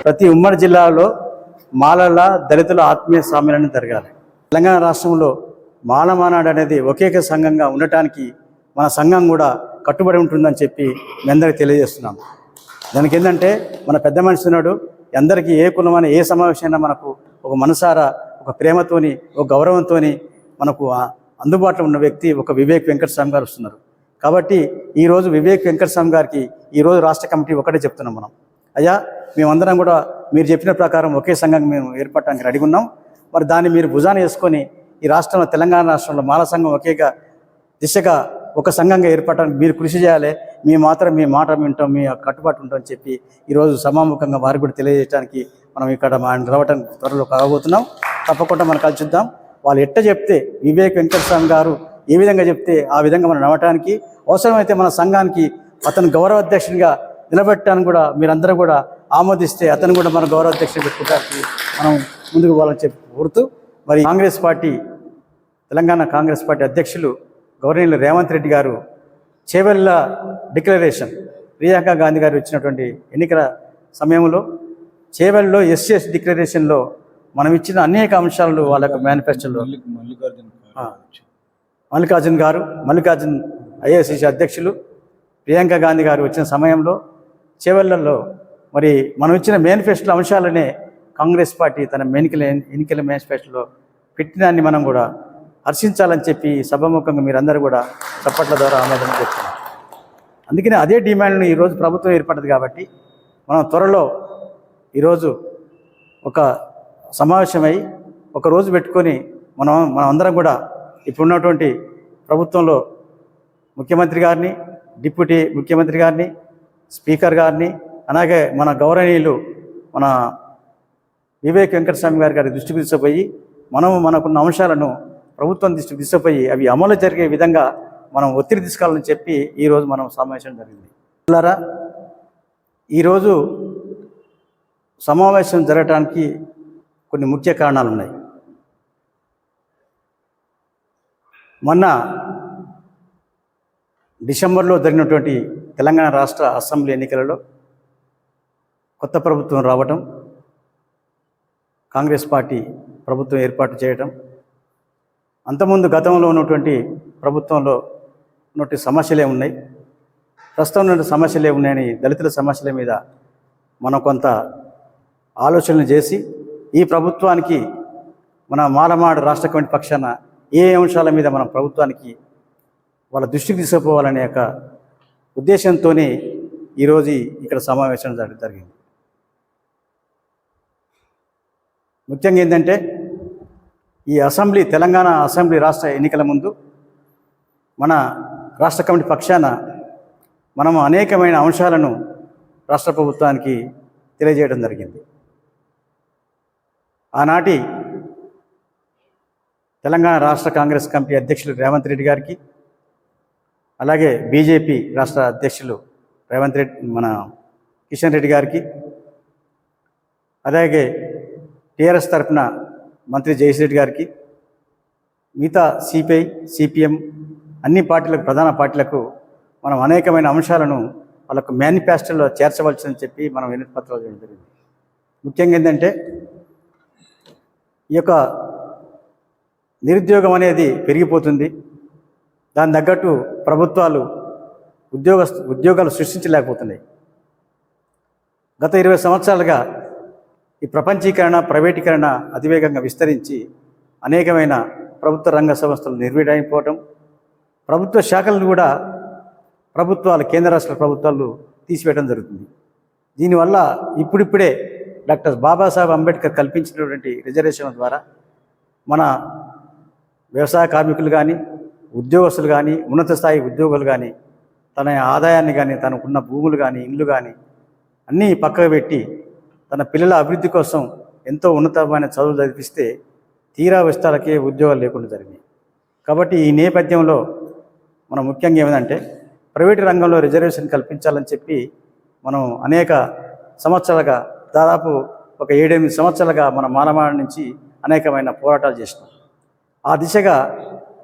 ప్రతి ఉమ్మడి జిల్లాలో మాలల దళితుల ఆత్మీయ సమ్మేళనం జరగాలి. తెలంగాణ రాష్ట్రంలో మాల మానాడు అనేది ఒకే సంఘంగా ఉండటానికి మన సంఘం కూడా కట్టుబడి ఉంటుందని చెప్పి మీ అందరికీ తెలియజేస్తున్నాం. దానికి ఏంటంటే మన పెద్ద మనిషి ఉన్నాడు, అందరికీ ఏ కులమైన ఏ సమావేశమైనా మనకు ఒక మనసారా ఒక ప్రేమతోని ఒక గౌరవంతోని మనకు అందుబాటులో ఉన్న వ్యక్తి ఒక వివేక్ వెంకటస్వామి గారు వస్తున్నారు. కాబట్టి ఈరోజు వివేక్ వెంకటస్వామి గారికి ఈరోజు రాష్ట్ర కమిటీ ఒకటే చెప్తున్నాం. మనం అయ్యా మేమందరం కూడా మీరు చెప్పిన ప్రకారం ఒకే సంఘంగా మేము ఏర్పడటానికి రెడీగా ఉన్నాం. మరి దాన్ని మీరు భుజాన వేసుకొని ఈ రాష్ట్రంలో తెలంగాణ రాష్ట్రంలో మాల సంఘం ఒకేగా దిశగా ఒక సంఘంగా ఏర్పడటానికి మీరు కృషి చేయాలి. మీ మాట వింటాం, మీ కట్టుబాటు ఉంటామని చెప్పి ఈరోజు సమాముఖంగా వారికి కూడా తెలియజేయడానికి మనం ఇక్కడ రావడానికి త్వరలో కాగబోతున్నాం. తప్పకుండా మనం కలిసి చూద్దాం. వాళ్ళు ఎట్ట చెప్తే వివేక్ వెంకటస్వామి గారు ఏ విధంగా చెప్తే ఆ విధంగా మనం నడవటానికి అవసరమైతే మన సంఘానికి అతను గౌరవాధ్యక్షునిగా నిలబెట్టడానికి కూడా మీరందరూ కూడా ఆమోదిస్తే అతను కూడా మన గౌరవాధ్యక్షుడు పెట్టుకోవడానికి మనం ముందుకు పోవాలని చెప్పి కోరుతూ మరి కాంగ్రెస్ పార్టీ తెలంగాణ కాంగ్రెస్ పార్టీ అధ్యక్షులు గవర్నర్ రేవంత్ రెడ్డి గారు చేవెళ్ళ డిక్లరేషన్ ప్రియాంక గాంధీ గారు ఇచ్చినటువంటి ఎన్నికల సమయంలో చేవెళ్ళలో ఎస్సీఎస్ డిక్లరేషన్లో మనం ఇచ్చిన అనేక అంశాలు వాళ్ళ యొక్క మేనిఫెస్టోలో మల్లికార్జున్ ఐఏసీసీ అధ్యక్షులు ప్రియాంక గాంధీ గారు వచ్చిన సమయంలో చేవెళ్ళలో మరి మనం ఇచ్చిన మేనిఫెస్టో అంశాలనే కాంగ్రెస్ పార్టీ తన ఎన్నికల మేనిఫెస్టోలో పెట్టినాన్ని మనం కూడా హర్షించాలని చెప్పి సభాముఖంగా మీరందరూ కూడా చప్పట్ల ద్వారా ఆమోదం చెప్తున్నారు. అందుకనే అదే డిమాండ్ను ఈరోజు ప్రభుత్వం ఏర్పడ్డది కాబట్టి మనం త్వరలో ఈరోజు ఒక సమావేశమై ఒక రోజు పెట్టుకొని మనం అందరం కూడా ఇప్పుడున్నటువంటి ప్రభుత్వంలో ముఖ్యమంత్రి గారిని, డిప్యూటీ ముఖ్యమంత్రి గారిని, స్పీకర్ గారిని, అలాగే మన గౌరవనీయులు మన వివేక్ వెంకటస్వామి గారి దృష్టికి తీసుకుపోయి మనకున్న అంశాలను ప్రభుత్వం దృష్టికి తీసుకుపోయి అవి అమలు జరిగే విధంగా మనం ఒత్తిడి తీసుకోవాలని చెప్పి ఈరోజు మనం సమావేశం జరిగింది. పిల్లరా, ఈరోజు సమావేశం జరగడానికి కొన్ని ముఖ్య కారణాలు ఉన్నాయి. మొన్న డిసెంబర్లో జరిగినటువంటి తెలంగాణ రాష్ట్ర అసెంబ్లీ ఎన్నికలలో కొత్త ప్రభుత్వం రావటం, కాంగ్రెస్ పార్టీ ప్రభుత్వం ఏర్పాటు చేయటం, అంతకుముందు గతంలో ఉన్నటువంటి ప్రభుత్వంలో ఉన్నటువంటి సమస్యలే ఉన్నాయి, ప్రస్తుతం ఉన్న సమస్యలే ఉన్నాయని దళితుల సమస్యల మీద మనం కొంత ఆలోచనలు చేసి ఈ ప్రభుత్వానికి మన మాలమాడు రాష్ట్ర కమిటీ పక్షాన ఏ అంశాల మీద మనం ప్రభుత్వానికి వాళ్ళ దృష్టికి తీసుకుపోవాలనే యొక్క ఉద్దేశంతోనే ఈరోజు ఇక్కడ సమావేశం జరిగింది. ముఖ్యంగా ఏంటంటే ఈ తెలంగాణ అసెంబ్లీ రాష్ట్ర ఎన్నికల ముందు మన రాష్ట్ర కమిటీ పక్షాన మనము అనేకమైన అంశాలను రాష్ట్ర ప్రభుత్వానికి తెలియజేయడం జరిగింది. ఆనాటి తెలంగాణ రాష్ట్ర కాంగ్రెస్ కమిటీ అధ్యక్షులు రేవంత్ రెడ్డి గారికి, అలాగే బీజేపీ రాష్ట్ర అధ్యక్షులు మన కిషన్ రెడ్డి గారికి, అలాగే టీఆర్ఎస్ తరఫున మంత్రి జయశ్రెడ్డి గారికి, మిగతా సిపిఐ, సిపిఎం అన్ని పార్టీలకు ప్రధాన పార్టీలకు మనం అనేకమైన అంశాలను వాళ్ళకు మేనిఫెస్టోలో చేర్చవలసిందని చెప్పి మనం వినతి పత్రాలు చేయడం జరిగింది. ముఖ్యంగా ఏంటంటే ఈ యొక్క నిరుద్యోగం అనేది పెరిగిపోతుంది. దాని తగ్గట్టు ప్రభుత్వాలు ఉద్యోగాలు సృష్టించలేకపోతున్నాయి. గత 20 సంవత్సరాలుగా ఈ ప్రపంచీకరణ, ప్రైవేటీకరణ అతివేగంగా విస్తరించి అనేకమైన ప్రభుత్వ రంగ సంస్థలు నిర్వీర్యమైపోవటం, ప్రభుత్వ శాఖలను కూడా కేంద్ర రాష్ట్ర ప్రభుత్వాలు తీసివేయడం జరుగుతుంది. దీనివల్ల ఇప్పుడిప్పుడే డాక్టర్ బాబాసాహెబ్ అంబేద్కర్ కల్పించినటువంటి రిజర్వేషన్ల ద్వారా మన వ్యవసాయ కార్మికులు కానీ, ఉద్యోగస్తులు కానీ, ఉన్నత స్థాయి ఉద్యోగులు కానీ తన ఆదాయాన్ని కానీ, తనకున్న భూములు కానీ, ఇల్లు కానీ అన్నీ పక్కకు పెట్టి తన పిల్లల అభివృద్ధి కోసం ఎంతో ఉన్నతమైన చదువులు చదివిస్తే తీరా విస్తాలకే ఉద్యోగాలు లేకుండా జరిగినాయి. కాబట్టి ఈ నేపథ్యంలో మనం ముఖ్యంగా ఏమిటంటే ప్రైవేటు రంగంలో రిజర్వేషన్ కల్పించాలని చెప్పి మనం అనేక సంవత్సరాలుగా, దాదాపు ఒక 7-8 సంవత్సరాలుగా మన మాలమాడ నుంచి అనేకమైన పోరాటాలు చేసినాం. ఆ దిశగా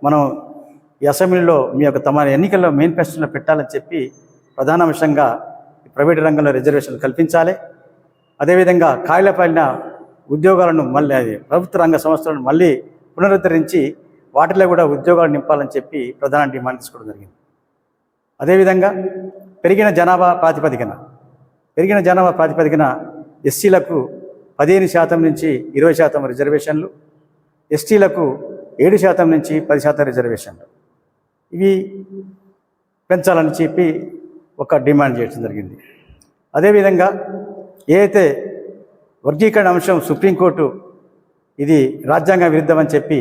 మనం ఈ అసెంబ్లీలో తమ ఎన్నికల్లో మేనిఫెస్టోలో పెట్టాలని చెప్పి ప్రధాన అంశంగా ప్రైవేటు రంగంలో రిజర్వేషన్లు కల్పించాలి, అదేవిధంగా ఖాళీలపైన ఉద్యోగాలను మళ్ళీ ప్రభుత్వ రంగ సంస్థలను మళ్ళీ పునరుద్ధరించి వాటిలో కూడా ఉద్యోగాలు నింపాలని చెప్పి ప్రధాన డిమాండ్ తీసుకోవడం జరిగింది. అదేవిధంగా పెరిగిన జనాభా ప్రాతిపదికన ఎస్సీలకు 15% నుంచి 20% రిజర్వేషన్లు, ఎస్టీలకు 7% నుంచి 10% రిజర్వేషన్లు ఇవి పెంచాలని చెప్పి ఒక డిమాండ్ చేయడం జరిగింది. అదేవిధంగా ఏదైతే వర్గీకరణ అంశం సుప్రీంకోర్టు ఇది రాజ్యాంగ విరుద్ధమని చెప్పి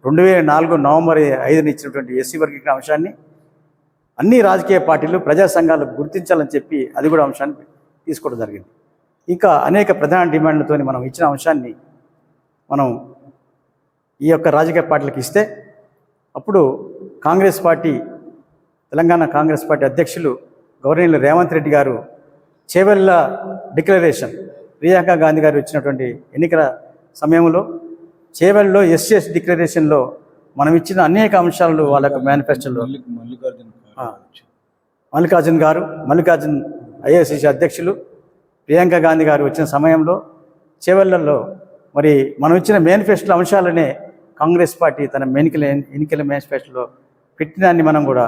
2004 నవంబర్ 5న ఇచ్చినటువంటి ఎస్సీ వర్గీకరణ అంశాన్ని అన్ని రాజకీయ పార్టీలు ప్రజా సంఘాలు గుర్తించాలని చెప్పి అది కూడా అంశాన్ని తీసుకోవడం జరిగింది. ఇంకా అనేక ప్రధాన డిమాండ్లతో మనం ఇచ్చిన అంశాన్ని మనం ఈ యొక్క రాజకీయ పార్టీలకు ఇస్తే అప్పుడు తెలంగాణ కాంగ్రెస్ పార్టీ అధ్యక్షులు గవర్నర్ రేవంత్ రెడ్డి గారు చేవెళ్ళ డిక్లరేషన్ ప్రియాంక గాంధీ గారు ఇచ్చినటువంటి ఎన్నికల సమయంలో చేవెళ్ళలో ఎస్సీ డిక్లరేషన్లో మనం ఇచ్చిన అనేక అంశాలు వాళ్ళకు మేనిఫెస్టోలో మల్లికార్జున్ ఐఏసీసీ అధ్యక్షులు ప్రియాంక గాంధీ గారు వచ్చిన సమయంలో చేవెళ్ళలో మరి మనం ఇచ్చిన మేనిఫెస్టో అంశాలనే కాంగ్రెస్ పార్టీ తన ఎన్నికల మేనిఫెస్టోలో పెట్టినాన్ని మనం కూడా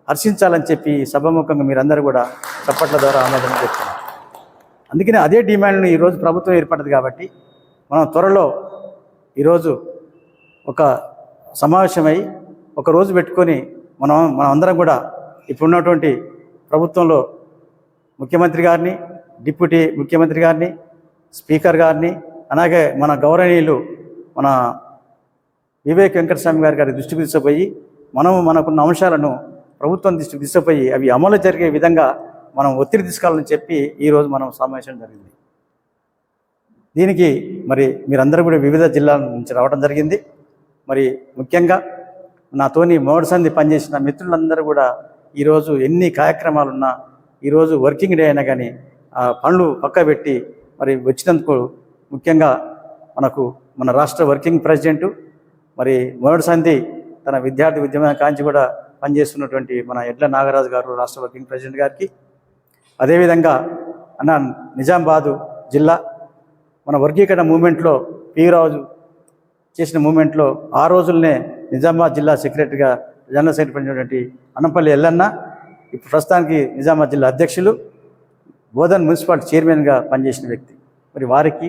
హర్షించాలని చెప్పి సభాముఖంగా మీరందరూ కూడా చప్పట్ల ద్వారా ఆమోదం చెప్తున్నారు. అందుకనే అదే డిమాండ్ను ఈరోజు ప్రభుత్వం ఏర్పడ్డది కాబట్టి మనం త్వరలో ఈరోజు ఒక సమావేశమై ఒక రోజు పెట్టుకొని మనం అందరం కూడా ఇప్పుడున్నటువంటి ప్రభుత్వంలో ముఖ్యమంత్రి గారిని, డిప్యూటీ ముఖ్యమంత్రి గారిని, స్పీకర్ గారిని, అలాగే మన గౌరవనీయులు మన వివేక్ వెంకటస్వామి గారి దృష్టికి తీసుకుపోయి మనకున్న అంశాలను ప్రభుత్వం దృష్టికి తీసుకుపోయి అవి అమలు జరిగే విధంగా మనం ఒత్తిడి తీసుకోవాలని చెప్పి ఈరోజు మనం సమావేశం జరిగింది. దీనికి మరి మీరందరూ కూడా వివిధ జిల్లాల నుంచి రావడం జరిగింది. మరి ముఖ్యంగా నాతోని మోడసంది పనిచేసిన మిత్రులందరూ కూడా ఈరోజు ఎన్ని కార్యక్రమాలున్నా ఈరోజు వర్కింగ్ డే అయినా కానీ ఆ పనులు పక్కబెట్టి మరి వచ్చినందుకు ముఖ్యంగా మన రాష్ట్ర వర్కింగ్ ప్రెసిడెంటు మరి మోడసంది తన విద్యార్థి ఉద్యమ కాంచి కూడా పనిచేస్తున్నటువంటి మన ఎడ్ల నాగరాజు గారు రాష్ట్ర వర్కింగ్ ప్రెసిడెంట్ గారికి, అదేవిధంగా నిజామాబాదు జిల్లా మన వర్గీకరణ మూమెంట్లో పీరాజు చేసిన మూమెంట్లో ఆ రోజుల్నే నిజామాబాద్ జిల్లా సెక్రటరీగా జనరల్ సెక్రటరీ పనిచేసినటువంటి అనంపల్లి ఎల్లన్న ఇప్పుడు ప్రస్తుతానికి నిజామాబాద్ జిల్లా అధ్యక్షులు, బోధన్ మున్సిపాలిటీ చైర్మన్గా పనిచేసిన వ్యక్తి. మరి వారికి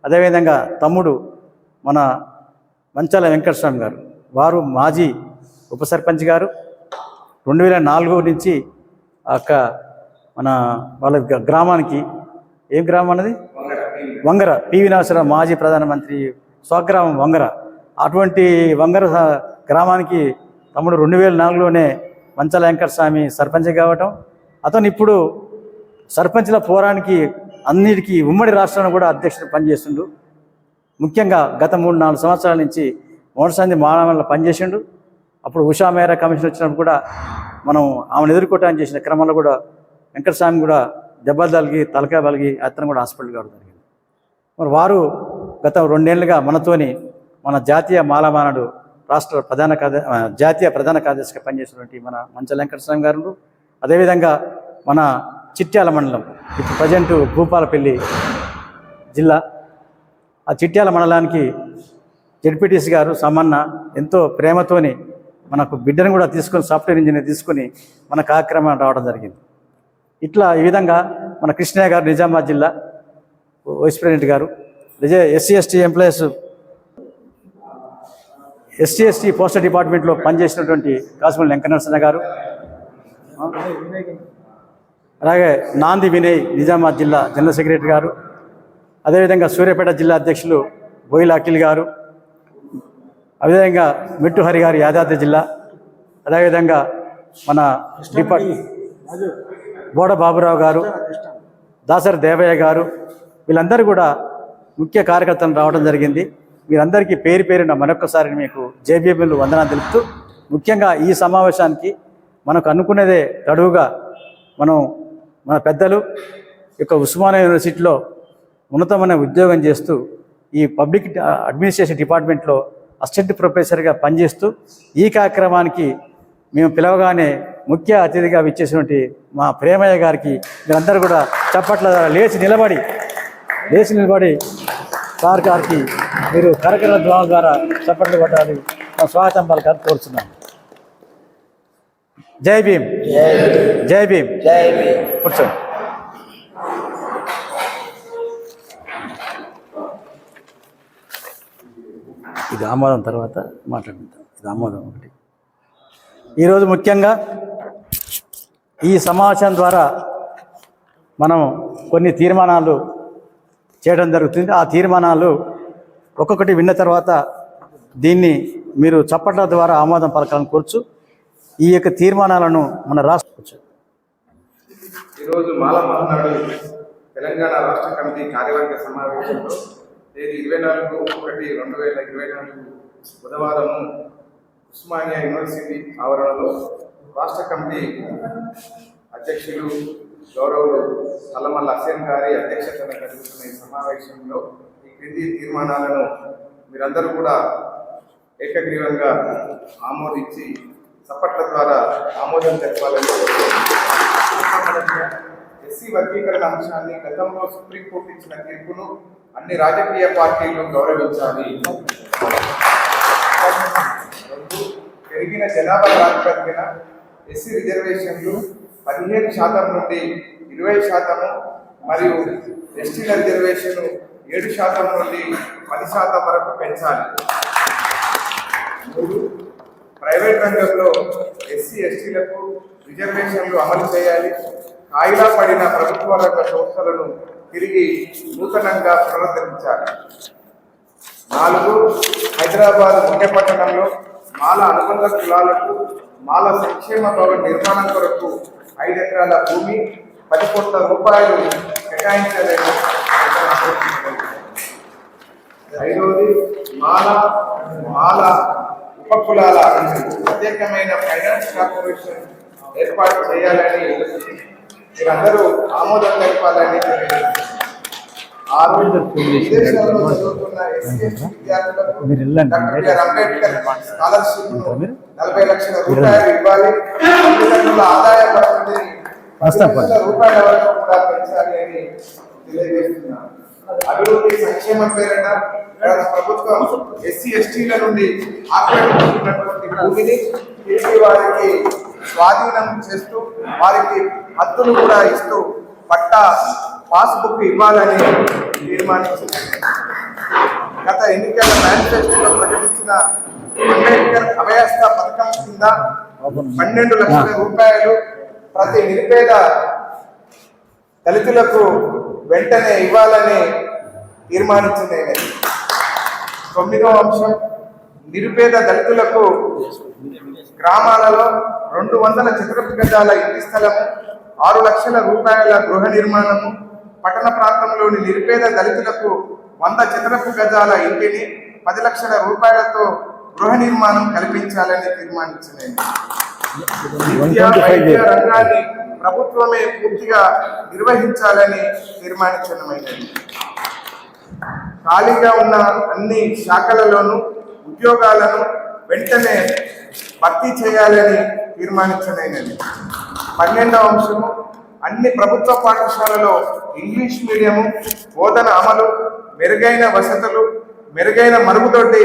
అదేవిధంగా తమ్ముడు మన మంచాల వెంకటస్వామి గారు, వారు మాజీ ఉప సర్పంచ్ గారు. 2004 నుంచి వాళ్ళ గ్రామానికి ఏం గ్రామం అన్నది వంగర, పివి నరసింహరావు మాజీ ప్రధానమంత్రి స్వగ్రామం వంగర. అటువంటి వంగర గ్రామానికి తమ్ముడు 2004లోనే మంచాల వెంకటస్వామి సర్పంచ్ కావటం, అతను ఇప్పుడు సర్పంచ్ల పోరానికి అన్నిటికీ ఉమ్మడి రాష్ట్రంలో కూడా అధ్యక్షుడు పనిచేస్తుండు. ముఖ్యంగా గత 3-4 సంవత్సరాల నుంచి మోడసంది మానవల్లో పనిచేసిండు. అప్పుడు ఉషా మేరా కమిషన్ వచ్చినప్పుడు కూడా మనం ఆమెను ఎదుర్కోవటానికి చేసిన క్రమంలో కూడా వెంకటస్వామి కూడా దెబ్బలు తలిగి తలకాయ బలిగి అతను కూడా హాస్పిటల్ కావడం జరిగింది. మరి వారు గత 2 ఏళ్ళుగా మనతోని మన జాతీయ మాలమానడు జాతీయ ప్రధాన కార్యదర్శిగా పనిచేసినటువంటి మన మంచాల వెంకటస్వామి గారు, అదేవిధంగా మన చిట్యాల మండలం ఇప్పుడు ప్రజెంట్ భూపాలపల్లి జిల్లా, ఆ చిట్యాల మండలానికి జెడ్పీటీసీ గారు సమన్న ఎంతో ప్రేమతోని మనకు బిడ్డను కూడా తీసుకొని సాఫ్ట్వేర్ ఇంజనీర్ తీసుకొని మన కార్యక్రమం రావడం జరిగింది. ఈ విధంగా మన కృష్ణయ్య గారు నిజామాబాద్ జిల్లా వైస్ ప్రెసిడెంట్ గారు, ఎస్సీ ఎస్టీ పోస్టల్ డిపార్ట్మెంట్లో పనిచేసినటువంటి కాసిమల్లి వెంకటనరసింహ గారు, అలాగే నాంది వినయ్ నిజామాబాద్ జిల్లా జనరల్ సెక్రటరీ గారు, అదేవిధంగా సూర్యాపేట జిల్లా అధ్యక్షులు బోయిల అఖిల్ గారు, అదేవిధంగా మిట్టు హరి గారు యాదాద్రి జిల్లా, అదేవిధంగా మన బోడ బాబురావు గారు, దాసరి దేవయ్య గారు, వీళ్ళందరూ కూడా ముఖ్య కార్యకర్తలు రావడం జరిగింది. వీరందరికీ పేరున మరొకసారి మీకు జేబీఎంలు వందనాలు తెలుపుతూ, ముఖ్యంగా ఈ సమావేశానికి మనకు అనుకునేదే తడువుగా మన పెద్దలు ఉస్మానియా యూనివర్సిటీలో ఉన్నతమైన ఉద్యోగం చేస్తూ ఈ పబ్లిక్ అడ్మినిస్ట్రేషన్ డిపార్ట్మెంట్లో అసిస్టెంట్ ప్రొఫెసర్గా పనిచేస్తూ ఈ కార్యక్రమానికి మేము పిలవగానే ముఖ్య అతిథిగా విచ్చేసినటువంటి మా ప్రేమయ్య గారికి మీరందరూ కూడా చప్పట్ల లేచి నిలబడి లేచి నిలబడి సార్ గారికి మీరు కరకర ధ్వనుల ద్వారా చప్పట్లు కొట్టాలి, స్వాగతం పలకాలని కోరుతున్నాను. జై భీమ్, జై భీమ్, జై భీమ్. కూర్చోండి. ఇది ఆమోదం తర్వాత మాట్లాడుకుంటాం. ఇది ఆమోదం ఒకటి. ఈరోజు ముఖ్యంగా ఈ సమావేశం ద్వారా మనం కొన్ని తీర్మానాలు చేయడం జరుగుతుంది. ఆ తీర్మానాలు ఒక్కొక్కటి విన్న తర్వాత దీన్ని మీరు చప్పట్ల ద్వారా ఆమోదం పలకాలని కోరుచు ఈ యొక్క తీర్మానాలను మన రాష్ట్ర ఈరోజు మాల మహానాడు తెలంగాణ రాష్ట్ర కమిటీ కార్యవర్గ సమావేశంలో తేదీ 24/1/2024 బుధవారం ఉస్మానియా యూనివర్సిటీ ఆవరణలో రాష్ట్ర కమిటీ అధ్యక్షులు గౌరవులు అల్లమల్ల హసన్ గారి అధ్యక్షతన జరుగుతున్న ఈ సమావేశంలో ఈ క్రింది తీర్మానాలను మీరందరూ కూడా ఏకగ్రీవంగా ఆమోదించి చప్పట్ల ద్వారా ఆమోదం తెలపాలని. ఎస్సీ వర్గీకరణ అంశాన్ని గతంలో సుప్రీంకోర్టు ఇచ్చిన తీర్పును అన్ని రాజకీయ పార్టీలు గౌరవించాలి. పెరిగిన జనాభా ప్రాతిపదికన ఎస్సీ రిజర్వేషన్లు 15% నుండి 20% మరియు ఎస్టీల రిజర్వేషన్ 7% నుండి 10% వరకు పెంచాలి. ప్రైవేట్ రంగంలో ఎస్సీ ఎస్టీలకు రిజర్వేషన్లు అమలు చేయాలి. కాయిలా పడిన ప్రభుత్వ రంగ సంస్థలను తిరిగి నూతనంగా పునరుద్ధరించాలి. 4 హైదరాబాద్ ముఖ్య పట్టణంలో మాల అనుబంధ కులాలకు మాల సంక్షేమ భవన్ నిర్మాణం కొరకు 5 ఎకరాల భూమి 10 కోట్ల రూపాయలు కేటాయించలేని. 5వది మాల ఉపకులాల ప్రత్యేకమైన ఫైనాన్స్ కార్పొరేషన్ ఏర్పాటు చేయాలని మీరందరూ ఆమోదం తెలపాలని. 6 విదేశాల్లో చదువుతున్న ఎస్సీ విద్యార్థులకు డాక్టర్ బిఆర్ అంబేద్కర్ స్కాలర్షిప్ 40 లక్షల రూపాయలు ఇవ్వాలి. తల్లిదండ్రుల ఆదాయ పరిమితిని 10 లక్షల రూపాయల వరకు కూడా పెంచాలి అని తెలియజేస్తున్నారు. అభివృద్ధి సంక్షేమం పేరిట ప్రభుత్వం ఎస్సీ ఎస్టీల నుండి ఆక్రమించుకున్నటువంటి భూమిని తిరిగి వారికి స్వాధీనం చేస్తూ వారికి హద్దులు కూడా ఇస్తూ పట్టా పాస్బుక్ ఇవ్వాలని తీర్మానించింది. గత ఎన్నికల మేనిఫెస్టోలో ప్రకటించిన అంబేద్కర్ అభయస్థ పథకం కింద 12 లక్షల రూపాయలు ప్రతి నిరుపేద దళితులకు వెంటనే ఇవ్వాలని తీర్మానించింది. 9వ అంశం నిరుపేద దళితులకు గ్రామాలలో 200 చదరపు గజాల ఇంటి స్థలము, 6 లక్షల రూపాయల గృహ నిర్మాణము, పట్టణ ప్రాంతంలోని నిరుపేద దళితులకు 100 చదరపు గజాల ఇంటిని 10 లక్షల రూపాయలతో గృహ నిర్మాణం కల్పించాలని తీర్మానించింది. వైద్య రంగాన్ని ప్రభుత్వమే పూర్తిగా నిర్వహించాలని తీర్మానించడమైనది. ఖాళీగా ఉన్న అన్ని శాఖలలోనూ ఉద్యోగాలను వెంటనే భర్తీ చేయాలని తీర్మానించడమైనది. 12వ అంశము అన్ని ప్రభుత్వ పాఠశాలలో ఇంగ్లీష్ మీడియము బోధన అమలు, మెరుగైన వసతులు, మెరుగైన మరుగుదొడ్డి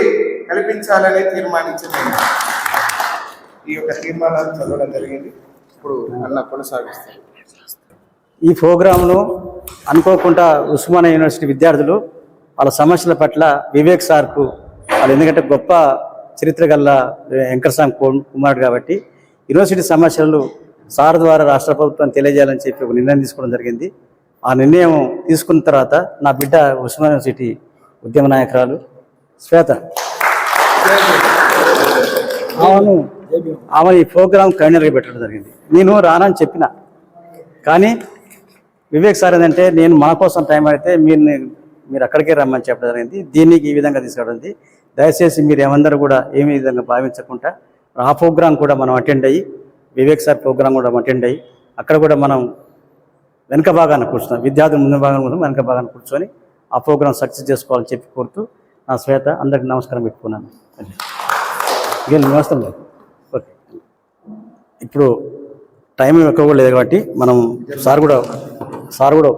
కల్పించాలని తీర్మానించడమైనది. ఈ యొక్క తీర్మానాలు చదవడం జరిగింది. ఇప్పుడు అన్న కొనసాగిస్తాను. ఈ ప్రోగ్రాంలో అనుకోకుండా ఉస్మానియా యూనివర్సిటీ విద్యార్థులు వాళ్ళ సమస్యల పట్ల వివేక్ సార్కు వాళ్ళు ఎందుకంటే గొప్ప చరిత్ర గల వెంకటస్వామి కుమారుడు కాబట్టి యూనివర్సిటీ సమస్యలు సార్ ద్వారా రాష్ట్ర ప్రభుత్వాన్ని తెలియజేయాలని చెప్పి ఒక నిర్ణయం తీసుకోవడం జరిగింది. ఆ నిర్ణయం తీసుకున్న తర్వాత నా బిడ్డ ఉస్మానియా యూనివర్సిటీ ఉద్యమ నాయకురాలు శ్వేత ఆమె ఈ ప్రోగ్రాం కన్వీనర్గా పెట్టడం జరిగింది. నేను రానని చెప్పిన కానీ వివేక్ సార్ ఏంటంటే నేను మన కోసం టైం అడిగితే మీరు అక్కడికే రమ్మని చెప్పడం జరిగింది. దీనికి ఈ విధంగా తీసుకురావడం. దయచేసి మీరు ఏమందరూ కూడా ఏమీ విధంగా భావించకుండా ఆ ప్రోగ్రాం కూడా మనం అటెండ్ అయ్యి వివేక్ సార్ ప్రోగ్రాం కూడా అటెండ్ అయ్యి అక్కడ కూడా మనం వెనక భాగాన్ని కూర్చున్నాం. విద్యార్థులు ముందు భాగాన్ని కూడా వెనక భాగాన్ని కూర్చొని ఆ ప్రోగ్రాం సక్సెస్ చేసుకోవాలని చెప్పి కోరుతూ నా శ్వేత అందరికి నమస్కారం పెట్టుకున్నాను. నమస్తే. ఓకే, ఇప్పుడు టైం ఎక్కువ లేదు కాబట్టి మనం సార్ కూడా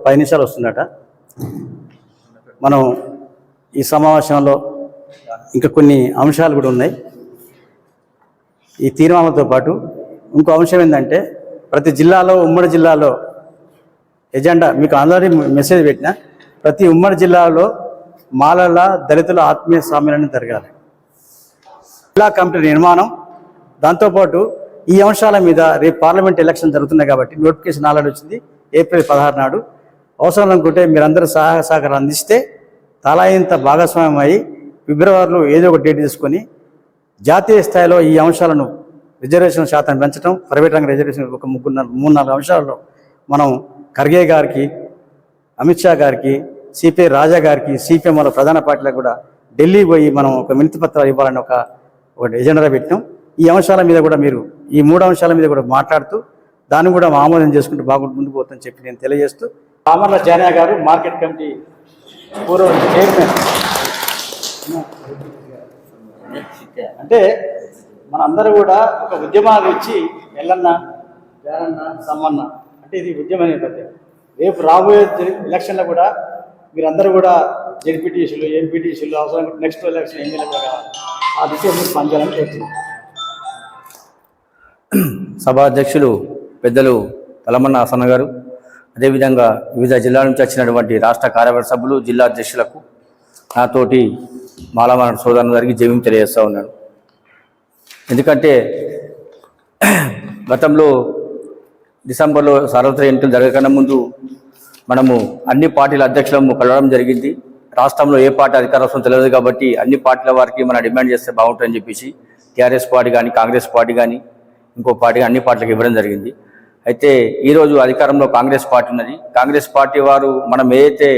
10 నిమిషాలు వస్తుందట. మనం ఈ సమావేశంలో ఇంకా కొన్ని అంశాలు కూడా ఉన్నాయి. ఈ తీర్మానంతో పాటు ఇంకో అంశం ఏంటంటే ప్రతి జిల్లాలో ఉమ్మడి జిల్లాలో ఎజెండా మీకు ఆల్రెడీ మెసేజ్ పెట్టిన ప్రతి ఉమ్మడి జిల్లాలో మాలల దళితుల ఆత్మీయ సమ్మేళనం జరగాలి. జిల్లా కమిటీ నిర్మాణం, దాంతోపాటు ఈ అంశాల మీద రేపు పార్లమెంట్ ఎలక్షన్ జరుగుతున్నాయి కాబట్టి నోటిఫికేషన్ ఆల్రెడీ వచ్చింది ఏప్రిల్ 16 నాడు. అవసరం అనుకుంటే మీరందరూ సహాయ సహకారం అందిస్తే తలాయింత భాగస్వామ్యం అయ్యి ఫిబ్రవరిలో ఏదో ఒక డేట్ తీసుకొని జాతీయ స్థాయిలో ఈ అంశాలను రిజర్వేషన్ శాతం పెంచడం, ప్రైవేట్ రంగ రిజర్వేషన్ ఒక 3-4 అంశాలలో మనం ఖర్గే గారికి, అమిత్ షా గారికి, సిపిఐ రాజా గారికి, సిపిఎం వాళ్ళ ప్రధాన పార్టీలకు కూడా ఢిల్లీ పోయి మనం ఒక వినతి పత్రాలు ఇవ్వాలని ఒక ఎజెండా పెట్టినాం. ఈ అంశాల మీద కూడా మీరు ఈ 3 అంశాల మీద కూడా మాట్లాడుతూ దాన్ని కూడా ఆమోదం చేసుకుంటూ బాగుంటుంది ముందుకు పోతుందని చెప్పి నేను తెలియజేస్తూ, రామర్ల జానయ్య గారు మార్కెట్ కమిటీ పూర్వ చైర్మన్. అంటే మనందరూ కూడా ఒక ఉద్యమాలు ఇచ్చి ఎల్లన్న వేరన్న సమ్మన్న అంటే ఇది ఉద్యమ నేపథ్యం. రేపు రాబోయే ఎలక్షన్లో కూడా మీరందరూ కూడా జెడ్పీటీసీలు, ఎంపీటీసీలు, అవసరం నెక్స్ట్ ఎలక్షన్ ఎమ్మెల్యే కూడా ఆ దిశ మీరు పనిచేయాలని కోరుతున్నాం. సభా అధ్యక్షులు పెద్దలు తలమన్న హసన్న గారు, అదేవిధంగా వివిధ జిల్లాల నుంచి వచ్చినటువంటి రాష్ట్ర కార్యవర్గ సభ్యులు, జిల్లా అధ్యక్షులకు, నాతోటి మాలమాన సోదరుల గారికి జయం తెలియజేస్తూ ఉన్నాను. ఎందుకంటే గతంలో డిసెంబర్లో సార్వత్రిక ఎన్నికలు జరగకన్నా ముందు మనము అన్ని పార్టీల అధ్యక్షులను కలవడం జరిగింది. రాష్ట్రంలో ఏ పార్టీ అధికారం వస్తుందో తెలియదు కాబట్టి అన్ని పార్టీల వారికి మనం డిమాండ్ చేస్తే బాగుంటుందని చెప్పేసి టీఆర్ఎస్ పార్టీ కానీ, కాంగ్రెస్ పార్టీ కానీ, ఇంకో పార్టీ అన్ని పార్టీలకు ఇవ్వడం జరిగింది. అయితే ఈరోజు అధికారంలో కాంగ్రెస్ పార్టీ ఉన్నది. కాంగ్రెస్ పార్టీ వారు మనం ఏదైతే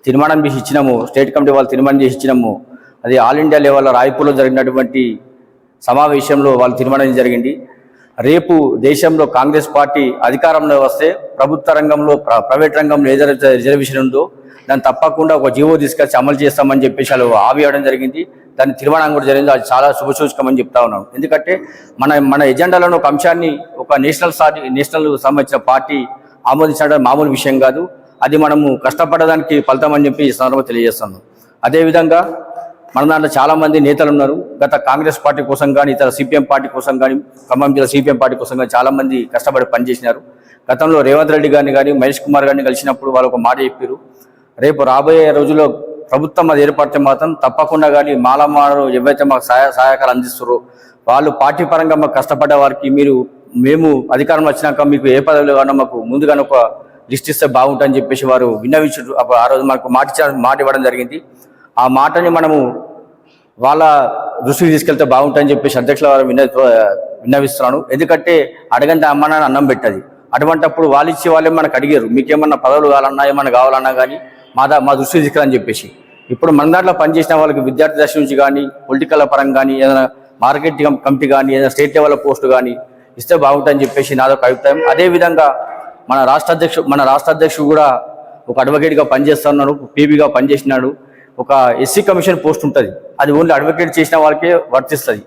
తీర్మానం చేసి ఇచ్చినామో, స్టేట్ కమిటీ వాళ్ళు తీర్మానం చేసి ఇచ్చినామో, అది ఆల్ ఇండియా లెవెల్లో రాయ్పూర్లో జరిగినటువంటి సమావేశంలో వాళ్ళు తీర్మానం జరిగింది. రేపు దేశంలో కాంగ్రెస్ పార్టీ అధికారంలో వస్తే ప్రభుత్వ రంగంలో, ప్రైవేట్ రంగంలో ఏదైతే రిజర్వేషన్ ఉందో దాన్ని తప్పకుండా ఒక జీవో తీసుకొచ్చి అమలు చేస్తామని చెప్పేసి వాళ్ళు హామీ ఇవ్వడం జరిగింది. దాని తీర్మానం కూడా జరిగింది. అది చాలా శుభసూచకమని చెప్తా ఉన్నాను. ఎందుకంటే మన ఎజెండాలోని ఒక అంశాన్ని ఒక నేషనల్ సంబంధించిన పార్టీ ఆమోదించడం మామూలు విషయం కాదు. అది మనము కష్టపడడానికి ఫలితం అని చెప్పి ఈ సందర్భంగా తెలియజేస్తున్నాను. అదేవిధంగా మన దాంట్లో చాలామంది నేతలు ఉన్నారు. గత కాంగ్రెస్ పార్టీ కోసం కానీ, ఇతర సిపిఎం పార్టీ కోసం కానీ, ఖమ్మం జిల్లా సిపిఎం పార్టీ కోసం కానీ చాలామంది కష్టపడి పనిచేసినారు. గతంలో రేవంత్ రెడ్డి గారిని కానీ, మహేష్ కుమార్ గారిని కలిసినప్పుడు వాళ్ళు ఒక మాట చెప్పారు, రేపు రాబోయే రోజుల్లో ప్రభుత్వం అది ఏర్పడితే మాత్రం తప్పకుండా కానీ మాలమారు ఎవరైతే మాకు సహాయకాలు అందిస్తారో వాళ్ళు పార్టీ పరంగా మాకు కష్టపడ్డ వారికి మేము అధికారంలో వచ్చినాక మీకు ఏ పదవిలో కానీ మాకు ముందుగానే ఒక లిస్ట్ ఇస్తే బాగుంటుందని చెప్పేసి వారు విన్నవించారు. ఆ రోజు మనకు మాట ఇవ్వడం జరిగింది. ఆ మాటని మనము వాళ్ళ దృష్టికి తీసుకెళ్తే బాగుంటుందని చెప్పేసి అధ్యక్షుల వారు విన్నవిస్తున్నాను. ఎందుకంటే అడగంటే అమ్మ నాన్న అన్నం పెట్టది. అటువంటిప్పుడు వాళ్ళు ఇచ్చే వాళ్ళే మనకు అడిగారు, మీకేమన్నా పదవులు కావాలన్నా ఏమన్నా కావాలన్నా కానీ మా దృష్టికి తీసుకురని చెప్పేసి. ఇప్పుడు మన దాంట్లో పనిచేసిన వాళ్ళకి విద్యార్థి దశ నుంచి కానీ, పొలిటికల్ పరంగా కానీ, ఏదైనా మార్కెటింగ్ కమిటీ కానీ, ఏదైనా స్టేట్ లెవెల్ పోస్టు కానీ ఇస్తే బాగుంటుందని చెప్పేసి నాదొక అభిప్రాయం. అదేవిధంగా మన రాష్ట్ర అధ్యక్షుడు కూడా ఒక అడ్వకేట్గా పనిచేస్తున్నాడు, పీబీగా పనిచేసినాడు. ఒక ఎస్సీ కమిషన్ పోస్ట్ ఉంటుంది, అది ఓన్లీ అడ్వకేట్ చేసిన వాళ్ళకే వర్తిస్తుంది.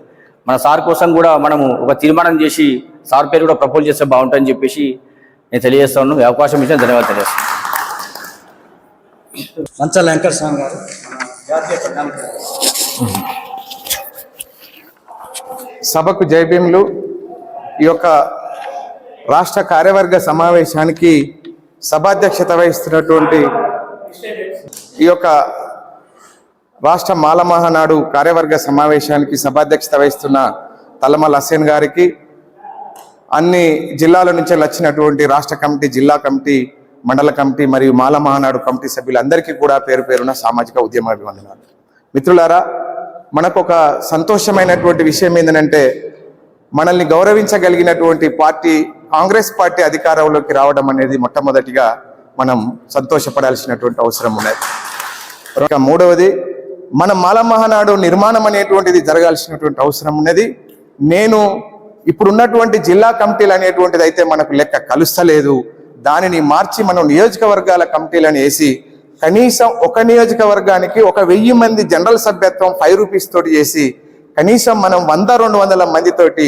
మన సార్ కోసం కూడా మనము ఒక తీర్మానం చేసి సార్ పేరు కూడా ప్రపోజ్ చేస్తే బాగుంటుందని చెప్పేసి నేను తెలియజేస్తాను. అవకాశం ఇచ్చిన ధన్యవాదాలు తెలియజేస్తాను. మంచాల వెంకట స్వామి గారు, జాతీయ ప్రధాన సభకు జైభీములు. ఈ యొక్క రాష్ట్ర కార్యవర్గ సమావేశానికి సభాధ్యక్షత వహిస్తున్నటువంటి ఈ యొక్క రాష్ట్ర మాల మహానాడు కార్యవర్గ సమావేశానికి సభాధ్యక్షత వహిస్తున్న తలమల హసేన్ గారికి, అన్ని జిల్లాల నుంచి వచ్చినటువంటి రాష్ట్ర కమిటీ, జిల్లా కమిటీ, మండల కమిటీ మరియు మాల మహానాడు కమిటీ సభ్యులందరికీ కూడా పేరు పేరున సామాజిక ఉద్యమ అభివందనాలు. మిత్రులారా, మనకు ఒక సంతోషమైనటువంటి విషయం ఏంటంటే మనల్ని గౌరవించగలిగినటువంటి పార్టీ కాంగ్రెస్ పార్టీ అధికారంలోకి రావడం అనేది మొట్టమొదటిగా మనం సంతోషపడాల్సినటువంటి అవసరం ఉన్నది. మూడవది, మన మాల మహానాడు నిర్మాణం అనేటువంటిది జరగాల్సినటువంటి అవసరం ఉన్నది. నేను ఇప్పుడున్నటువంటి జిల్లా కమిటీలు అనేటువంటిది అయితే మనకు లెక్క కలుస్తలేదు. దానిని మార్చి మనం నియోజకవర్గాల కమిటీలను వేసి కనీసం ఒక నియోజకవర్గానికి 1000 మంది జనరల్ సభ్యత్వం 5 రూపీస్ తోటి చేసి కనీసం మనం 100-200 మందితోటి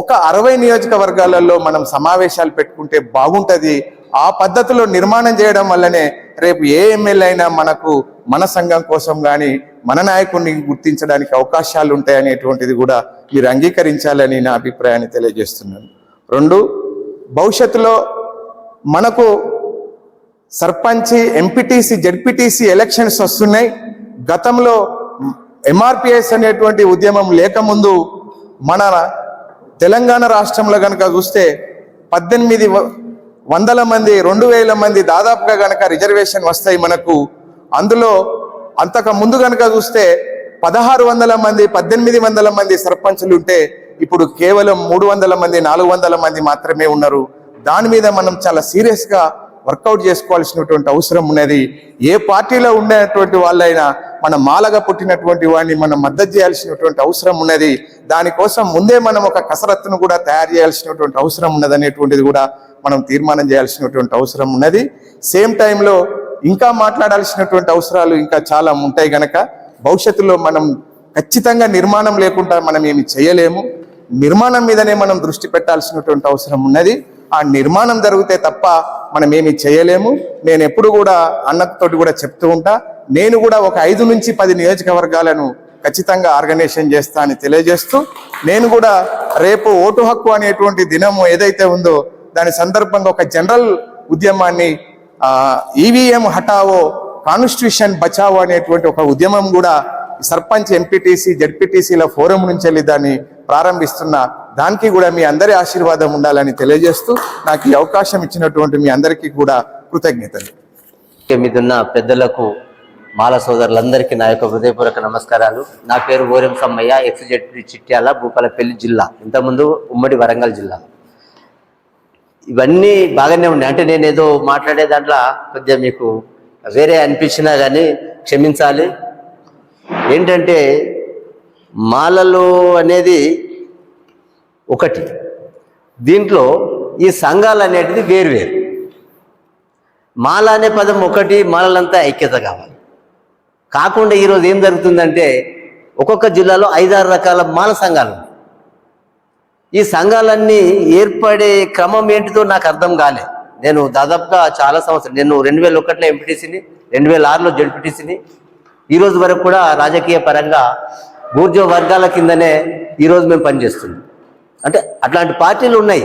ఒక 60 నియోజకవర్గాలలో మనం సమావేశాలు పెట్టుకుంటే బాగుంటుంది. ఆ పద్ధతిలో నిర్మాణం చేయడం వల్లనే రేపు ఏ ఎమ్మెల్యే అయినా మనకు మన సంఘం కోసం కానీ మన నాయకుడిని గుర్తించడానికి అవకాశాలు ఉంటాయనేటువంటిది కూడా మీరు అంగీకరించాలని నా అభిప్రాయాన్ని తెలియజేస్తున్నాను. 2, భవిష్యత్తులో మనకు సర్పంచి, ఎంపీటీసీ, జడ్పీటీసీ ఎలక్షన్స్ వస్తున్నాయి. గతంలో ఎంఆర్పిఎస్ అనేటువంటి ఉద్యమం లేకముందు మన తెలంగాణ రాష్ట్రంలో కనుక చూస్తే 1800 మంది, 2000 మంది దాదాపుగా కనుక రిజర్వేషన్ వస్తాయి మనకు. అందులో అంతకు ముందు కనుక చూస్తే 1600 మంది, 1800 మంది సర్పంచులు ఉంటే ఇప్పుడు కేవలం 300 మంది, 400 మంది మాత్రమే ఉన్నారు. దాని మీద మనం చాలా సీరియస్గా వర్కౌట్ చేసుకోవాల్సినటువంటి అవసరం ఉన్నది. ఏ పార్టీలో ఉండేటువంటి వాళ్ళైనా మన మాలగా పుట్టినటువంటి వాడిని మనం మద్దతు చేయాల్సినటువంటి అవసరం ఉన్నది. దానికోసం ముందే మనం ఒక కసరత్తును కూడా తయారు చేయాల్సినటువంటి అవసరం ఉన్నది అనేటువంటిది కూడా మనం తీర్మానం చేయాల్సినటువంటి అవసరం ఉన్నది. సేమ్ టైంలో ఇంకా మాట్లాడాల్సినటువంటి అవసరాలు ఇంకా చాలా ఉంటాయి గనక భవిష్యత్తులో మనం ఖచ్చితంగా నిర్మాణం లేకుండా మనం ఏమి చేయలేము. నిర్మాణం మీదనే మనం దృష్టి పెట్టాల్సినటువంటి అవసరం ఉన్నది. ఆ నిర్మాణం జరిగితే తప్ప మనం ఏమి చేయలేము. నేను ఎప్పుడు కూడా అన్నతోటి కూడా చెప్తూ ఉంటా, నేను కూడా ఒక 5 నుంచి 10 నియోజకవర్గాలను ఖచ్చితంగా ఆర్గనైజేషన్ చేస్తా అని తెలియజేస్తూ, నేను కూడా రేపు ఓటు హక్కు అనేటువంటి దినము ఏదైతే ఉందో దాని సందర్భంగా ఒక జనరల్ ఉద్యమాన్ని ఈవీఎం హటావో కాన్స్టిట్యూషన్ బచావో అనేటువంటి ఒక ఉద్యమం కూడా సర్పంచ్, ఎంపీటీసీ, జడ్పీటీసీల ఫోరం నుంచి వెళ్ళి దాన్ని ప్రారంభిస్తున్నా. దానికి కూడా మీ అందరి ఆశీర్వాదం ఉండాలని తెలియజేస్తూ నాకు ఈ అవకాశం ఇచ్చినటువంటి మీ అందరికీ కూడా కృతజ్ఞతలు. మీదున్న పెద్దలకు, మాల సోదరులందరికీ నా యొక్క హృదయపూర్వక నమస్కారాలు. నా పేరు ఓరెం సమ్మయ్య, ఎక్స్-జెడ్పీ చిట్యాల, భూపాలపల్లి జిల్లా, ఇంతకుముందు ఉమ్మడి వరంగల్ జిల్లా. ఇవన్నీ బాగానే ఉన్నాయి. అంటే నేను ఏదో మాట్లాడే దాంట్లో కొద్దిగా మీకు వేరే అనిపించినా కానీ క్షమించాలి. ఏంటంటే మాలలు అనేది ఒకటి, దీంట్లో ఈ సంఘాలు అనేటిది వేరువేరు. మాల అనే పదం ఒకటి, మాలలంతా ఐక్యత కావాలి. కాకుండా ఈరోజు ఏం జరుగుతుందంటే ఒక్కొక్క జిల్లాలో 5-6 రకాల మాల సంఘాలు ఉన్నాయి. ఈ సంఘాలన్నీ ఏర్పడే క్రమం ఏంటిదో నాకు అర్థం కాలే. నేను దాదాపుగా చాలా సంవత్సరం, నేను 2001లో ఎంపీటీసీని, 2006లో జడ్పీటీసీని, ఈరోజు వరకు కూడా రాజకీయ పరంగా బూర్జో వర్గాల కిందనే ఈరోజు మేము పనిచేస్తున్నాం. అంటే అట్లాంటి పార్టీలు ఉన్నాయి,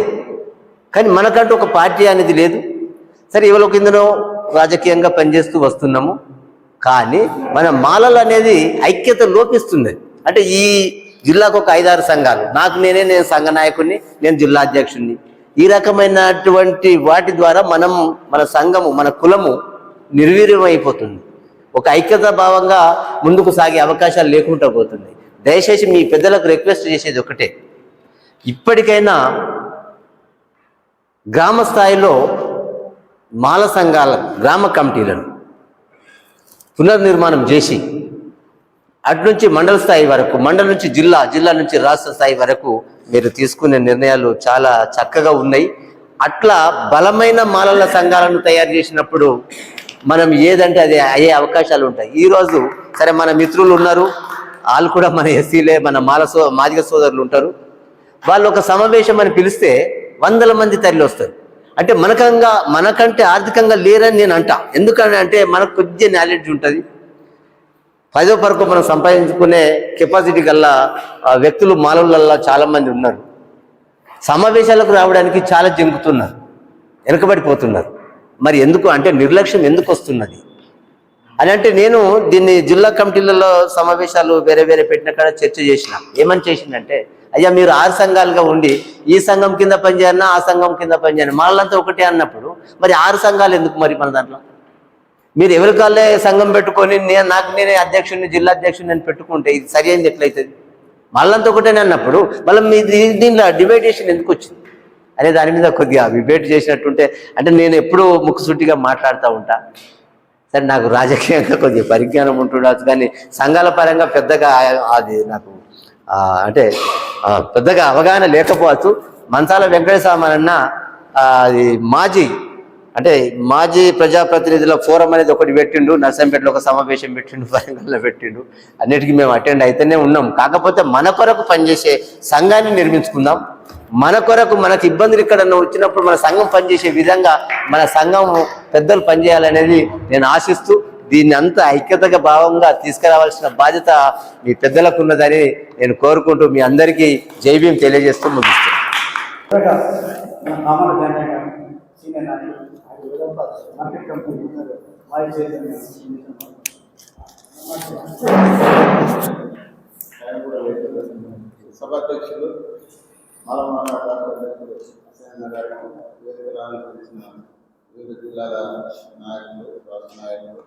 కానీ మనకంటూ ఒక పార్టీ అనేది లేదు. సరే, ఎవరో కిందనో రాజకీయంగా పనిచేస్తూ వస్తున్నాము. కానీ మన మాలలు అనేది ఐక్యత లోపిస్తుంది. అంటే ఈ జిల్లాకు ఒక 5-6 సంఘాలు, నేను సంఘ నాయకుడిని, నేను జిల్లా అధ్యక్షుడిని. ఈ రకమైనటువంటి వాటి ద్వారా మన సంఘము, మన కులము నిర్వీర్యం అయిపోతుంది. ఒక ఐక్యతా భావంగా ముందుకు సాగే అవకాశాలు లేకుండా పోతుంది. దయచేసి మీ పెద్దలకు రిక్వెస్ట్ చేసేది ఒకటే, ఇప్పటికైనా గ్రామ స్థాయిలో మాల సంఘాల గ్రామ కమిటీలను పునర్నిర్మాణం చేసి అట్నుంచి మండల స్థాయి వరకు, మండలం నుంచి జిల్లా, జిల్లా నుంచి రాష్ట్ర స్థాయి వరకు మీరు తీసుకునే నిర్ణయాలు చాలా చక్కగా ఉన్నాయి. అట్లా బలమైన మాలల సంఘాలను తయారు చేసినప్పుడు మనం ఏదంటే అది అయ్యే అవకాశాలు ఉంటాయి. ఈరోజు సరే మన మిత్రులు ఉన్నారు, వాళ్ళు కూడా మన ఎస్సీలే, మన మాదిగ సోదరులు ఉంటారు. వాళ్ళు ఒక సమావేశం అని పిలిస్తే 100 మంది తరలి వస్తారు. అంటే మనకంటే ఆర్థికంగా లేరని నేను అంటా. ఎందుకని అంటే మనకు కొద్దిగా నాలెడ్జ్ ఉంటుంది, 10వ వరకు మనం సంపాదించుకునే కెపాసిటీ గల వ్యక్తులు మాలవులల్లో చాలా మంది ఉన్నారు. సమావేశాలకు రావడానికి చాలా జంకుతున్నారు, వెనకబడిపోతున్నారు. మరి ఎందుకు అంటే నిర్లక్ష్యం ఎందుకు వస్తున్నది అని అంటే, నేను దీన్ని జిల్లా కమిటీలలో సమావేశాలు వేరే పెట్టిన కాడ చర్చ చేసిన. ఏమని చేసిందంటే, అయ్యా మీరు 6 సంఘాలుగా ఉండి ఈ సంఘం కింద పనిచేయన్నా, ఆ సంఘం కింద పనిచేయను, మాలంతా ఒకటే అన్నప్పుడు మరి 6 సంఘాలు ఎందుకు? మరి మన దాంట్లో మీరు ఎవరి కాళ్ళే సంఘం పెట్టుకొని నేనే అధ్యక్షుడిని, జిల్లా అధ్యక్షుడిని అని పెట్టుకుంటే ఇది సరి అయింది ఎట్లయితుంది? మళ్ళంతా ఒకటేనే అన్నప్పుడు మళ్ళీ మీ దీనిలో డిబేటేషన్ ఎందుకు వచ్చింది అనే దాని మీద కొద్దిగా డిబేట్ చేసినట్టుంటే, అంటే నేను ఎప్పుడూ ముక్కుసూటిగా మాట్లాడుతూ ఉంటా. సరే, నాకు రాజకీయంగా కొద్దిగా పరిజ్ఞానం ఉంటుండవచ్చు, కానీ సంఘాల పరంగా పెద్దగా అది నాకు అంటే పెద్దగా అవగాహన లేకపోవచ్చు. మంచాల వెంకటేశ్వరన్న అది మాజీ ప్రజాప్రతినిధుల ఫోరం అనేది ఒకటి పెట్టిండు, నర్సంపేటలో ఒక సమావేశం పెట్టిండు, వరంగల్లో పెట్టిండు. అన్నిటికీ మేము అటెండ్ అయితేనే ఉన్నాం. కాకపోతే మన కొరకు పనిచేసే సంఘాన్ని నిర్మించుకుందాం. మన కొరకు మనకు ఇబ్బందులు ఇక్కడ వచ్చినప్పుడు మన సంఘం పనిచేసే విధంగా మన సంఘం పెద్దలు పనిచేయాలనేది నేను ఆశిస్తూ దీన్ని అంత ఐక్యతగా భావంగా తీసుకురావాల్సిన బాధ్యత మీ పెద్దలకు ఉన్నదని నేను కోరుకుంటూ మీ అందరికీ జై భీమ్ తెలియజేస్తూ ముగిస్తాను. సభాధ్యక్షులు మాలమాన అధ్యక్షులు వివిధ జిల్లాల నాయకులు, రాష్ట్ర నాయకులు,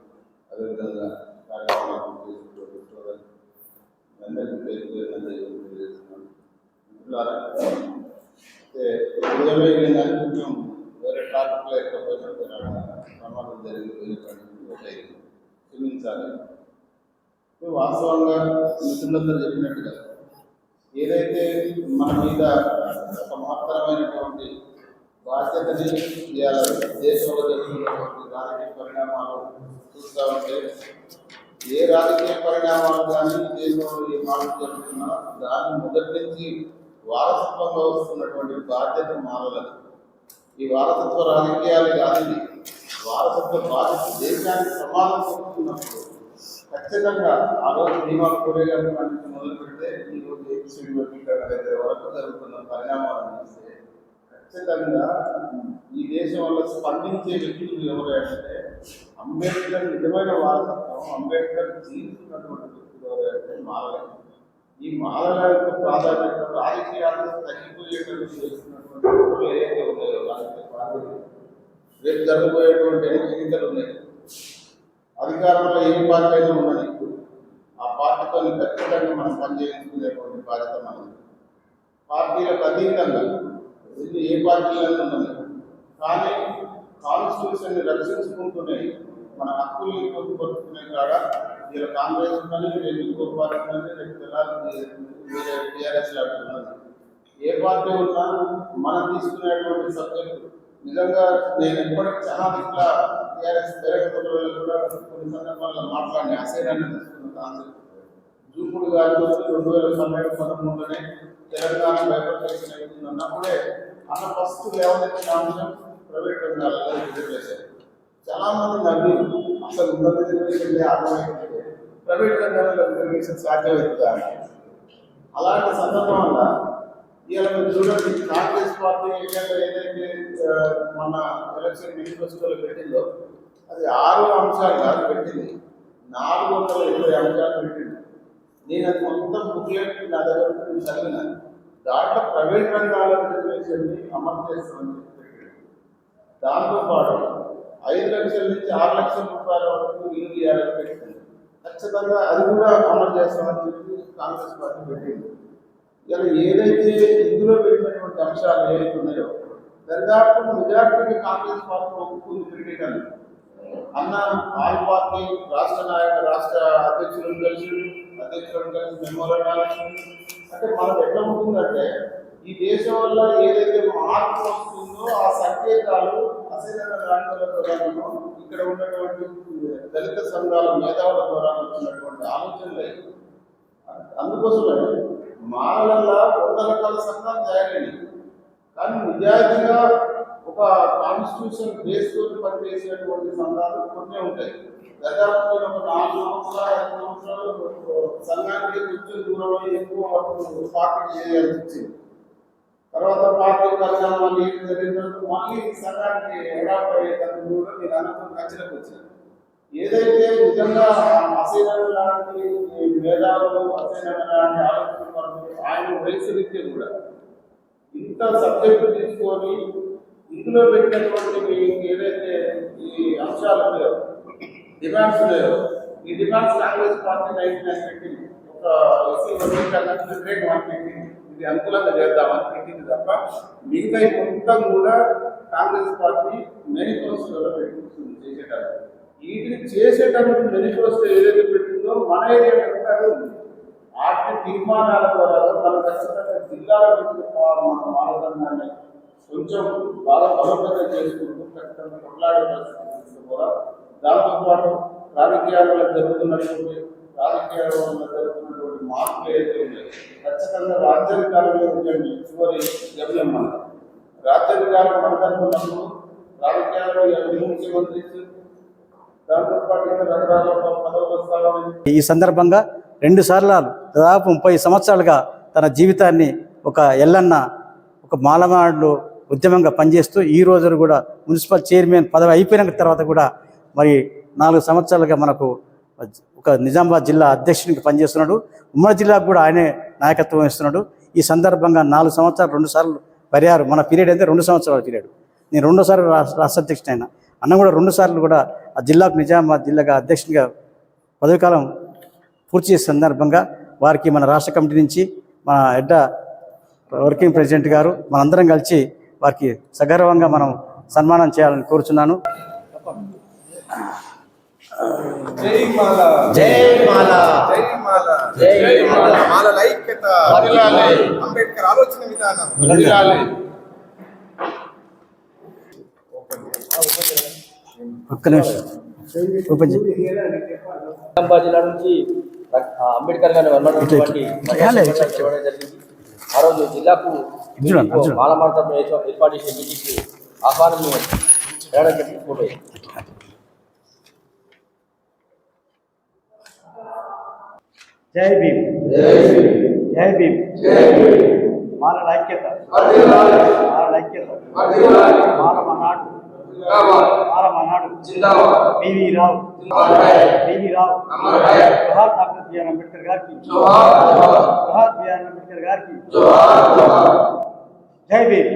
అదేవిధంగా కార్యక్రమాలు ఉదయమే కొంచెం వేరే ట్రాఫిక్లో ఎక్కకపోయినా ప్రమాదం జరిగింది, క్షమించాలి. వాస్తవంగా మిత్రులందరూ చెప్పినట్టుగా ఏదైతే మన మీద ఒక మహత్తరమైనటువంటి బాధ్యతని ఇవ్వాలి, దేశంలో జరుగుతున్నటువంటి రాజకీయ పరిణామాలు చూస్తూ ఉంటే ఏ రాజకీయ పరిణామాలు కానీ దేశంలో ఏ మార్పు జరుగుతున్నా దాన్ని మొదటి నుంచి వారసత్వంగా వస్తున్నటువంటి బాధ్యత మానవులది. ఈ వారసత్వ రాజకీయాలు కాదండి, వారసత్వ బాధ్యత దేశానికి ప్రమాదం పొందుతున్నప్పుడు ఖచ్చితంగా ఆ రోజు భీమా కోరేగా మొదలు పెడితే ఈ రోజు ఏపీ వర్గీకరణ దగ్గర వరకు జరుగుతున్న పరిణామాలను చూస్తే ఖచ్చితంగా ఈ దేశం వల్ల స్పందించే వ్యక్తులు ఎవరంటే అంబేద్కర్ నిజమైన వారసత్వం, అంబేద్కర్ జీవిస్తున్నటువంటి వ్యక్తులు ఎవరంటే మాలలు. ఈ మాలల యొక్క ప్రాధాన్యత రాజకీయాలను తగ్గిపోయేటట్టు చేస్తున్నటువంటి ఏదైతే ఉన్నాయో రాజకీయ పార్టీలు రేపు జరగబోయేటువంటి ఎన్నికలు ఉన్నాయి. అధికారంలో ఏ పార్టీ అయినా ఉన్నది, ఆ పార్టీతో ఖచ్చితంగా మనం పనిచేయించుకునేటువంటి బాధ్యత మనది. పార్టీలకు అతీతంగా ఇది ఏ పార్టీలలో ఉన్నది, కానీ కాన్స్టిట్యూషన్ని రక్షించుకుంటూనే మన హక్కుల్ని పొందుపరుచుకునే కాడ ఇలా కాంగ్రెస్ ఉన్నది, రేపు ఇంకో పార్టీ ఉన్నది, రేపు టీఆర్ఎస్ లాంటి ఉన్నది. ఏ పార్టీ ఉన్నా మనం తీసుకునేటువంటి సబ్జెక్టు నిజంగా నేను ఎప్పటికీ చాలా ఇట్లా టీఆర్ఎస్ పెరగకుండా కూడా కొన్ని సందర్భాల్లో మాట్లాడిన ఆశయాన్ని తీసుకున్న కాన్సెప్ట్ జూపుడు గారితో 2013లోనే తెలంగాణ బైపర్టేషన్ అవుతుంది అన్నప్పుడే అన్న ఫస్ట్ లేవనెత్తిన అంశం ప్రైవేట్ రంగాలలో రిజర్వేషన్. చాలా మంది నవ్వి అసలు ఉన్నత రిజర్వేషన్ అర్థమైతే ప్రైవేట్ రంగాలలో రిజర్వేషన్ సాధ్యమవుతుందా. అలాంటి సందర్భం వల్ల ఇవాళ మీరు చూడండి, కాంగ్రెస్ పార్టీ ఏదైతే మన ఎలక్షన్ మేనిఫెస్టోలో పెట్టిందో అది 6 అంశాలు కాదు పెట్టింది, 420 అంశాలు పెట్టింది. నేను అది మొత్తం బుక్లెట్ నా దగ్గర చదివినాను. దాంట్లో ప్రైవేట్ రంగాల రిజర్వేషన్ని అమలు చేస్తామని చెప్పి దాంతోపాటు 5 లక్షల నుంచి 6 లక్షల రూపాయల వరకు ఇల్లు ఇవ్వాలని పెట్టింది. ఖచ్చితంగా అది కూడా అమలు చేస్తామని చెప్పి కాంగ్రెస్ పార్టీ పెట్టింది. ఇలా ఏదైతే ఇందులో పెట్టినటువంటి అంశాలు ఏవైతే ఉన్నాయో దరిదాపు మెజార్టీకి కాంగ్రెస్ పార్టీ ఒప్పుకుంది పెట్టేయడానికి. అన్న ఆల్ పార్టీ రాష్ట్ర అధ్యక్షులను కలిసి మెమోరాండాలు అంటే మనకు ఎట్లా ఉంటుందంటే ఈ దేశం వల్ల ఏదైతే మార్పు వస్తుందో ఆ సంకేతాలు అసైన ద్వారా ఇక్కడ ఉన్నటువంటి దళిత సంఘాల మేధావుల ద్వారా వచ్చినటువంటి ఆలోచనలే. అందుకోసమే మాలల్లో 100 రకాల సంఘాలు తయారైనవి, కానీ నిజాయితీగా ఒక కాన్స్టిట్యూషన్ బేస్ తోటి పనిచేసేటువంటి సంఘాలు కొన్ని ఉంటాయి. దాదాపు నేను ఒక 4 సంవత్సరాలు 5 సంవత్సరాలు సంఘానికి కొంచెం దూరంలో ఎక్కువ పార్టీ చేయాల్సి వచ్చింది. తర్వాత పార్టీ కళ్యాణాలు ఏం జరిగిన మళ్ళీ సంఘానికి అడాప్ట్ అయ్యేటప్పుడు కూడా నేను అనుకున్న ఖచ్చితంగా వచ్చాను. ఏదైతే నిజంగా అసైన్ లాంటి మేధావులు, అసైన్ లాంటి ఆలోచన ఆయన వయసు రీత్యా కూడా ఇంత సబ్జెక్టు తీసుకొని ఇందులో పెట్టినటువంటి ఏదైతే ఈ అంశాలు ఉన్నాయో, డిమాండ్స్ ఉన్నాయో, ఈ డిమాండ్స్ కాంగ్రెస్ పార్టీ 99 పెట్టింది. ఒక ఎస్సీ వర్గీకరణ పెట్టింది, ఇది అనుకూలంగా చేద్దామని పెట్టింది తప్ప మిగతా మొత్తం కూడా కాంగ్రెస్ పార్టీ మేనిఫెస్టోలో పెట్టింది చేసేటప్పుడు. వీటిని చేసేటప్పుడు మేనిఫెస్టో ఏదైతే పెట్టిందో మన ఏరియా అంటారు వాటి తీర్మానాల ద్వారా మనం ఖచ్చితంగా జిల్లాల మన మానదండాన్ని కొంచెం బాగా బలోపేతం చేసుకుంటూ ఖచ్చితంగా కొట్లాడే పరిస్థితి కూడా. దాంతోపాటు రాజకీయాల్లో జరుగుతున్నటువంటి మార్పులు ఏదైతే ఉన్నాయి ఖచ్చితంగా రాజ్యాధికారులు చివరి గమ్యం మన రాజ్యాధికారులు మనకనుకున్నప్పుడు రాజకీయాల్లో ఎవరి ముఖ్యమంత్రి దాంతో పాటు ఇంకా రకరకాల పదవులు వస్తామని ఈ సందర్భంగా 2 సార్లు దాదాపు 30 సంవత్సరాలుగా తన జీవితాన్ని ఒక ఎల్లన్న ఒక మాలమాడులో ఉద్యమంగా పనిచేస్తూ ఈ రోజు కూడా మున్సిపల్ చైర్మన్ పదవి అయిపోయిన తర్వాత కూడా మరి 4 సంవత్సరాలుగా మనకు ఒక నిజామాబాద్ జిల్లా అధ్యక్షునికి పనిచేస్తున్నాడు. ఉమ్మడి జిల్లాకు కూడా ఆయనే నాయకత్వం వహిస్తున్నాడు. ఈ సందర్భంగా 4 సంవత్సరాలు 2 సార్లు పరిహారు మన పీరియడ్ అయితే 2 సంవత్సరాల పీరియడ్. నేను 2 సార్లు రాష్ట్ర అధ్యక్షుడు అయినా అన్న కూడా 2 సార్లు కూడా ఆ జిల్లాకు నిజామాబాద్ జిల్లాగా అధ్యక్షునిగా పదవికాలం పూర్తి చేసే సందర్భంగా వారికి మన రాష్ట్ర కమిటీ నుంచి మన హెడ్ వర్కింగ్ ప్రెసిడెంట్ గారు మనందరం కలిసి వారికి సగర్వంగా మనం సన్మానం చేయాలని కోరుచున్నాను. జై మాల జై మాల జై మాల జై మాల మాలల ఐక్యత అంబేద్కర్ ఆలోచన విధానం ఒక్క నిమిషం ఓపెన్ చేయి. నిజామాబాద్ జిల్లా నుంచి అంబేద్కర్ గారిని వర్ణించినటువంటి చేయడం జరిగింది. ఆ రోజు జిల్లాకు మాలమాడతం ఏర్పాటు చేసే మీటింగ్కి ఆహ్వానం వెళ్ళడం జరిగింది. ఫోటో జై భీమ్ జై భీమ్ మాలల ఐక్యత మాలల ఐక్యత మాలమనాడు పివి రావు జోహార్ డాక్టర్ బిఆర్ అంబేద్కర్ గారికి జోహార్ బిఆర్ అంబేద్కర్ గారికి జై భీమ్.